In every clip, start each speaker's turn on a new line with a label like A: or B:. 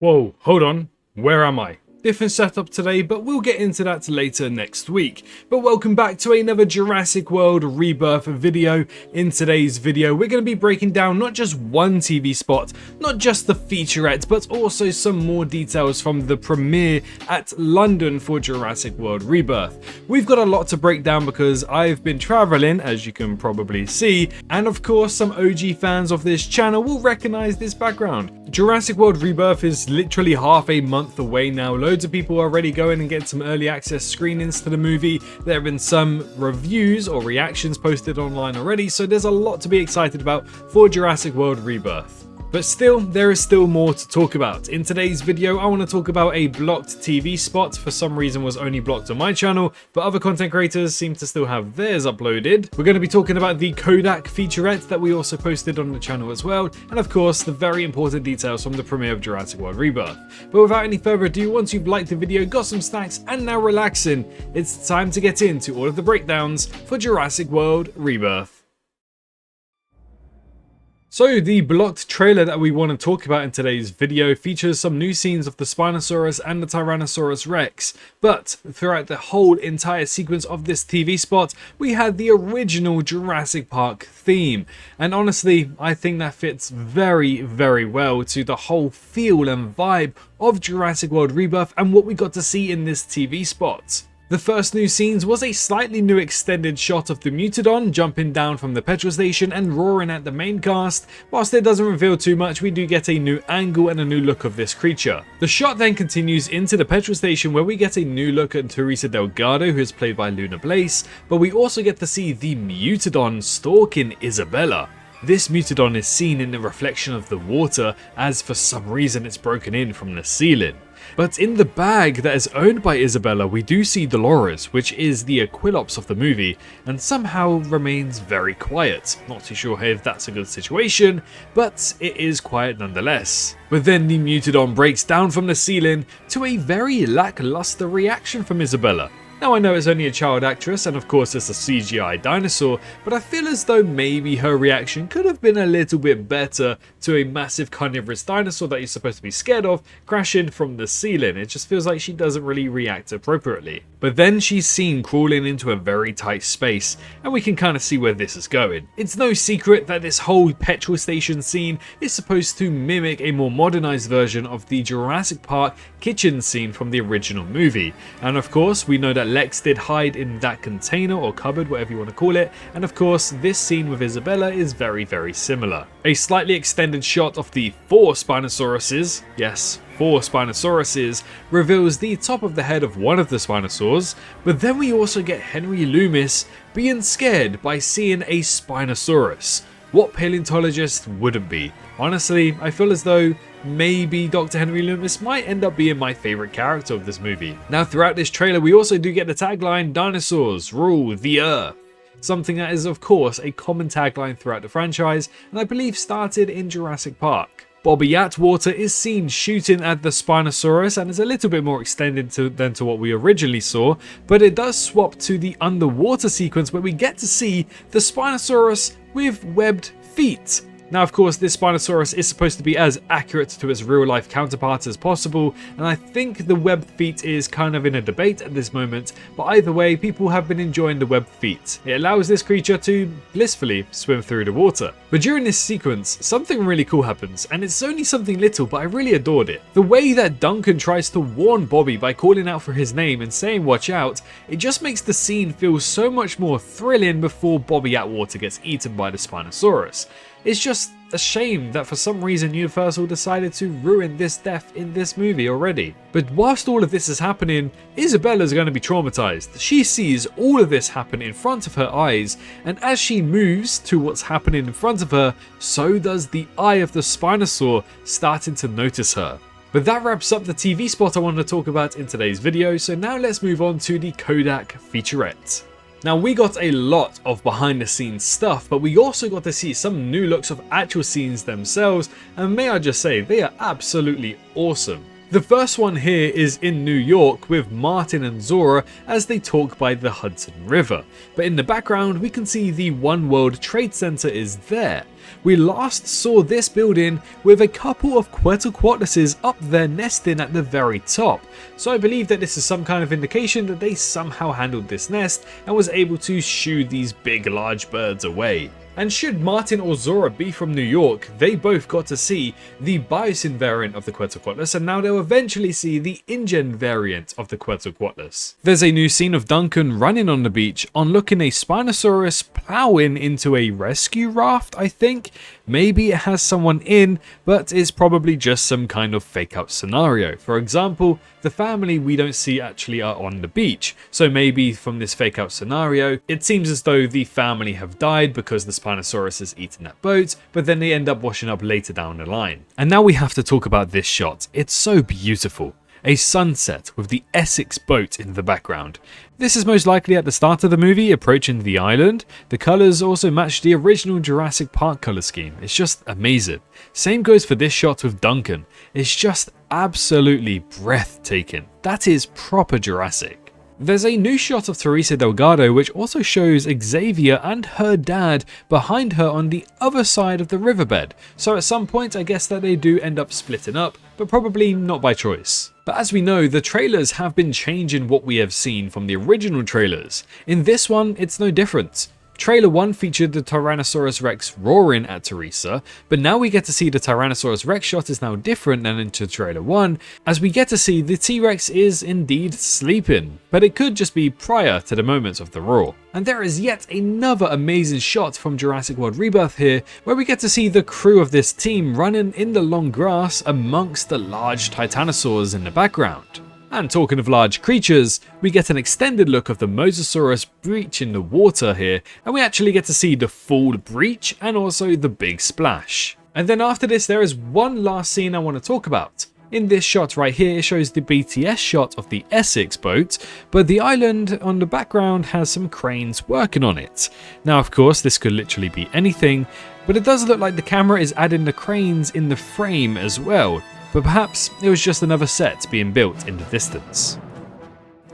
A: Whoa, hold on. Where am I? Different setup today, but we'll get into that later next week. But welcome back to another Jurassic World Rebirth video. In today's video, we're going to be breaking down not just one TV spot, not just the featurette, but also some more details from the premiere at London for Jurassic World Rebirth. We've got a lot to break down because I've been traveling, as you can probably see, and of course some OG fans of this channel will recognize this background. Jurassic World Rebirth is literally half a month away now. Loads of people are already going and getting some early access screenings to the movie. There have been some reviews or reactions posted online already, so there's a lot to be excited about for Jurassic World Rebirth. But still, there is still more to talk about. In today's video, I want to talk about a blocked TV spot. For some reason was only blocked on my channel, but other content creators seem to still have theirs uploaded. We're going to be talking about the Kodak featurette that we also posted on the channel as well, and of course, the very important details from the premiere of Jurassic World Rebirth. But without any further ado, once you've liked the video, got some snacks, and now relaxing, it's time to get into all of the breakdowns for Jurassic World Rebirth. So the blocked trailer that we want to talk about in today's video features some new scenes of the Spinosaurus and the Tyrannosaurus Rex, but throughout the whole entire sequence of this TV spot, we had the original Jurassic Park theme, and honestly, I think that fits very, very well to the whole feel and vibe of Jurassic World Rebirth and what we got to see in this TV spot. The first new scenes was a slightly new extended shot of the Mutodon jumping down from the petrol station and roaring at the main cast. Whilst it doesn't reveal too much, we do get a new angle and a new look of this creature. The shot then continues into the petrol station where we get a new look at Teresa Delgado, who is played by Luna Blaze, but we also get to see the Mutodon stalking Isabella. This Mutodon is seen in the reflection of the water as for some reason it's broken in from the ceiling. But in the bag that is owned by Isabella, we do see Dolores, which is the Aquilops of the movie, and somehow remains very quiet. Not too sure if that's a good situation, but it is quiet nonetheless. But then the Mutodon breaks down from the ceiling to a very lackluster reaction from Isabella. Now I know it's only a child actress and of course it's a CGI dinosaur, but I feel as though maybe her reaction could have been a little bit better to a massive carnivorous dinosaur that you're supposed to be scared of crashing from the ceiling. It just feels like she doesn't really react appropriately. But then she's seen crawling into a very tight space, and we can kind of see where this is going. It's no secret that this whole petrol station scene is supposed to mimic a more modernized version of the Jurassic Park kitchen scene from the original movie. And of course, we know that Lex did hide in that container or cupboard, whatever you want to call it, and of course this scene with Isabella is very, very similar. A slightly extended shot of the 4 Spinosauruses, yes, 4 Spinosauruses, reveals the top of the head of one of the Spinosaurs, but then we also get Henry Loomis being scared by seeing a Spinosaurus. What paleontologist wouldn't be? Honestly, I feel as though maybe Dr. Henry Loomis might end up being my favourite character of this movie. Now throughout this trailer we also do get the tagline, "Dinosaurs rule the Earth." Something that is of course a common tagline throughout the franchise, and I believe started in Jurassic Park. Bobby Atwater is seen shooting at the Spinosaurus and is a little bit more extended than to what we originally saw, but it does swap to the underwater sequence where we get to see the Spinosaurus with webbed feet. Now of course this Spinosaurus is supposed to be as accurate to its real life counterpart as possible, and I think the webbed feet is kind of in a debate at this moment, but either way people have been enjoying the webbed feet. It allows this creature to blissfully swim through the water. But during this sequence something really cool happens, and it's only something little but I really adored it. The way that Duncan tries to warn Bobby by calling out for his name and saying watch out, it just makes the scene feel so much more thrilling before Bobby Atwater gets eaten by the Spinosaurus. It's just a shame that for some reason Universal decided to ruin this death in this movie already. But whilst all of this is happening, Isabella's going to be traumatized. She sees all of this happen in front of her eyes, and as she moves to what's happening in front of her, so does the eye of the Spinosaur starting to notice her. But that wraps up the TV spot I wanted to talk about in today's video, so now let's move on to the Kodak featurette. Now we got a lot of behind the scenes stuff, but we also got to see some new looks of actual scenes themselves, and may I just say, they are absolutely awesome. The first one here is in New York with Martin and Zora as they talk by the Hudson River, but in the background we can see the One World Trade Center is there. We last saw this building with a couple of Quetzalcoatluses up there nesting at the very top, so I believe that this is some kind of indication that they somehow handled this nest and was able to shoo these big large birds away. And should Martin or Zora be from New York, they both got to see the Biosyn variant of the Quetzalcoatlus, and now they'll eventually see the InGen variant of the Quetzalcoatlus. There's a new scene of Duncan running on the beach, onlooking a Spinosaurus plowing into a rescue raft, I think. Maybe it has someone in, but it's probably just some kind of fake out scenario. For example, the family we don't see actually are on the beach, so maybe from this fake out scenario, it seems as though the family have died because the Spinosaurus has eaten that boat, but then they end up washing up later down the line. And now we have to talk about this shot. It's so beautiful. A sunset with the Essex boat in the background. This is most likely at the start of the movie, approaching the island. The colours also match the original Jurassic Park colour scheme. It's just amazing. Same goes for this shot with Duncan. It's just absolutely breathtaking. That is proper Jurassic. There's a new shot of Teresa Delgado which also shows Xavier and her dad behind her on the other side of the riverbed, so at some point I guess that they do end up splitting up, but probably not by choice. But as we know, the trailers have been changing what we have seen from the original trailers. In this one, it's no different. Trailer 1 featured the Tyrannosaurus Rex roaring at Teresa, but now we get to see the Tyrannosaurus Rex shot is now different than into Trailer 1, as we get to see the T-Rex is indeed sleeping, but it could just be prior to the moments of the roar. And there is yet another amazing shot from Jurassic World Rebirth here, where we get to see the crew of this team running in the long grass amongst the large Titanosaurs in the background. And talking of large creatures, we get an extended look of the Mosasaurus breach in the water here, and we actually get to see the full breach and also the big splash. And then after this, there is one last scene I want to talk about. In this shot right here, it shows the BTS shot of the Essex boat, but the island on the background has some cranes working on it. Now, of course, this could literally be anything, but it does look like the camera is adding the cranes in the frame as well. But perhaps it was just another set being built in the distance.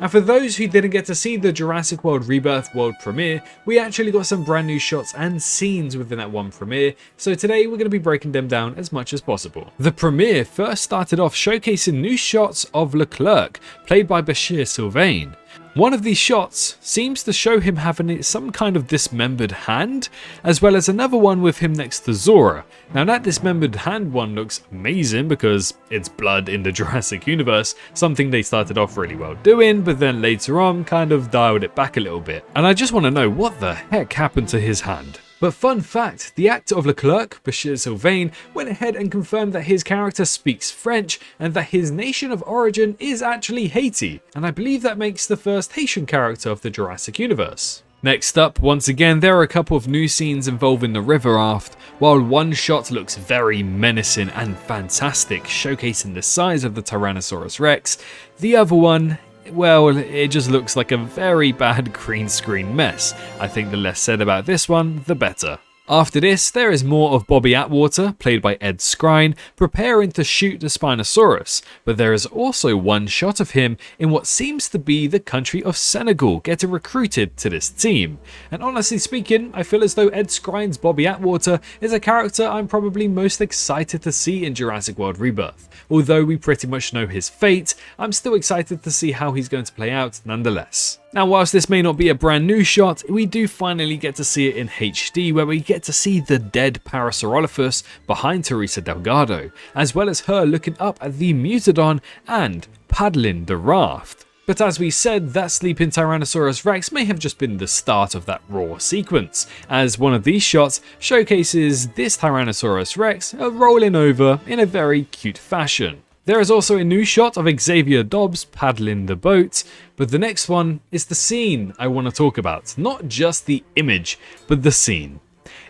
A: And for those who didn't get to see the Jurassic World Rebirth world premiere, we actually got some brand new shots and scenes within that one premiere, so today we're going to be breaking them down as much as possible. The premiere first started off showcasing new shots of Leclerc, played by Bashir Sylvain. One of these shots seems to show him having some kind of dismembered hand, as well as another one with him next to Zora. Now that dismembered hand one looks amazing because it's blood in the Jurassic universe, something they started off really well doing, but then later on kind of dialed it back a little bit. And I just want to know what the heck happened to his hand. But fun fact, the actor of Leclerc, Bashir Sylvain, went ahead and confirmed that his character speaks French and that his nation of origin is actually Haiti, and I believe that makes the first Haitian character of the Jurassic universe. Next up, once again, there are a couple of new scenes involving the river raft. While one shot looks very menacing and fantastic, showcasing the size of the Tyrannosaurus Rex, the other one, well, it just looks like a very bad green screen mess. I think the less said about this one, the better. After this, there is more of Bobby Atwater, played by Ed Skrein, preparing to shoot the Spinosaurus, but there is also one shot of him in what seems to be the country of Senegal getting recruited to this team. And honestly speaking, I feel as though Ed Skrein's Bobby Atwater is a character I'm probably most excited to see in Jurassic World Rebirth. Although we pretty much know his fate, I'm still excited to see how he's going to play out nonetheless. Now, whilst this may not be a brand new shot, we do finally get to see it in HD, where we get to see the dead Parasaurolophus behind Teresa Delgado, as well as her looking up at the Mutodon and paddling the raft. But as we said, that sleeping Tyrannosaurus Rex may have just been the start of that raw sequence, as one of these shots showcases this Tyrannosaurus Rex rolling over in a very cute fashion. There is also a new shot of Xavier Dobbs paddling the boat, but the next one is the scene I want to talk about. Not just the image, but the scene.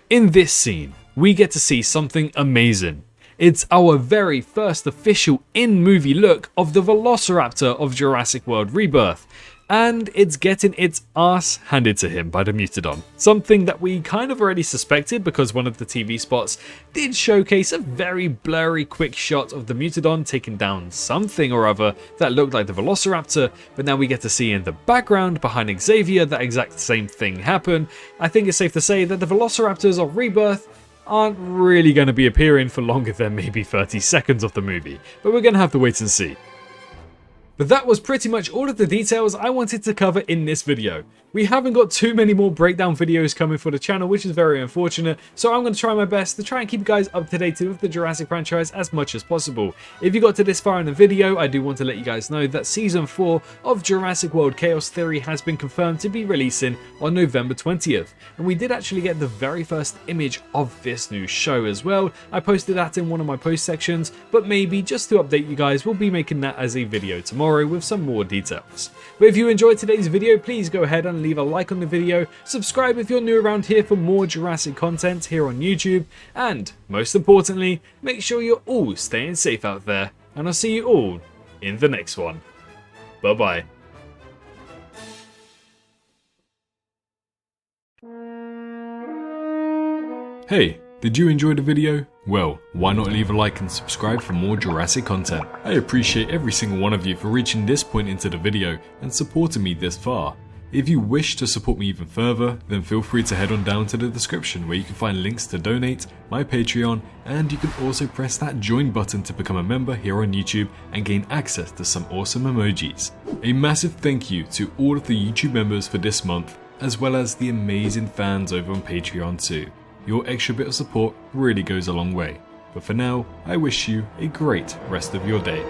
A: In this scene, we get to see something amazing. It's our very first official in-movie look of the Velociraptor of Jurassic World Rebirth. and it's getting its ass handed to him by the Mutodon. Something that we kind of already suspected because one of the TV spots did showcase a very blurry quick shot of the Mutodon taking down something or other that looked like the Velociraptor, but now we get to see in the background behind Xavier that exact same thing happen. I think it's safe to say that the Velociraptors of Rebirth aren't really going to be appearing for longer than maybe 30 seconds of the movie, but we're going to have to wait and see. But that was pretty much all of the details I wanted to cover in this video. We haven't got too many more breakdown videos coming for the channel, which is very unfortunate, so I'm going to try my best to try and keep you guys up to date with the Jurassic franchise as much as possible. If you got to this far in the video, I do want to let you guys know that Season 4 of Jurassic World Chaos Theory has been confirmed to be releasing on November 20th, and we did actually get the very first image of this new show as well. I posted that in one of my post sections, but maybe just to update you guys, we'll be making that as a video tomorrow with some more details. But if you enjoyed today's video, please go ahead and leave a like on the video, subscribe if you're new around here for more Jurassic content here on YouTube, and most importantly, make sure you're all staying safe out there, and I'll see you all in the next one. Bye bye. Hey, did you enjoy the video? Well, why not leave a like and subscribe for more Jurassic content? I appreciate every single one of you for reaching this point into the video and supporting me this far. If you wish to support me even further, then feel free to head on down to the description where you can find links to donate, my Patreon, and you can also press that join button to become a member here on YouTube and gain access to some awesome emojis. A massive thank you to all of the YouTube members for this month, as well as the amazing fans over on Patreon too. Your extra bit of support really goes a long way. But for now, I wish you a great rest of your day.